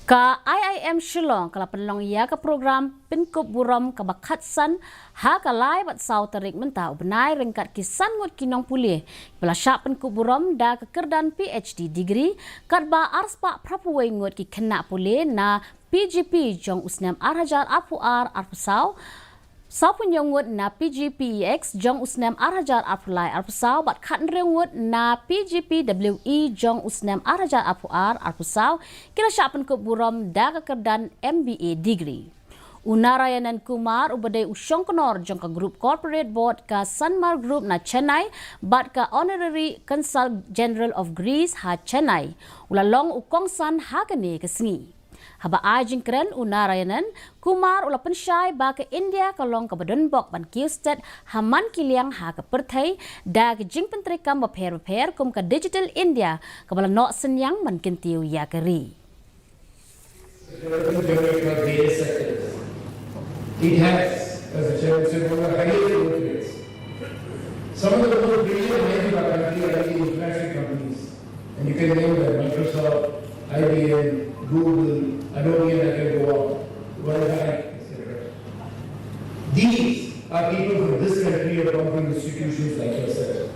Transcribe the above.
Ka IIM Shillong kala penlong ya ka program pinkup buram ka bakatsan ha ka lai bat sau tarik menta ubnai ringkat kisan ngut kinong pulih bela syak pinkup buram da ka kerdan PhD degree kat ba arspa prapuai ngut ki kena pulih na PGP jong usnam arhajar apuar arpusau sau penyongut na PGPEX jong usnam arhajar apulai arpusau bat khat rengut na PGPWE jong usnam arhajar apuar arpusau kira syapan keburam da kekerdan MBA degree. Unarayanan Kumar ubadai usyong konor jong ka group corporate board ka Sanmar Group na Chennai bat ka honorary consul general of Greece ha Chennai ulalong ukongsan ha kani kesengi. Haba ajing keren unarayanan Kumar ula pensyai ba ke India kalong ke Badunbok ban Kiustet haman kiliang ha ke Perthai da ke jing pentrikam baper kum ke Digital India ke bala nok senyang man kentiu ya keri. It has, as the chairman said, one of the highest growth rates. Some of the most brilliant minds in our country are in international companies. And you can name them, Microsoft, IBM, Google, Adobe, and I can go on, World Bank, etc. These are people from this country or from institutions like yourself.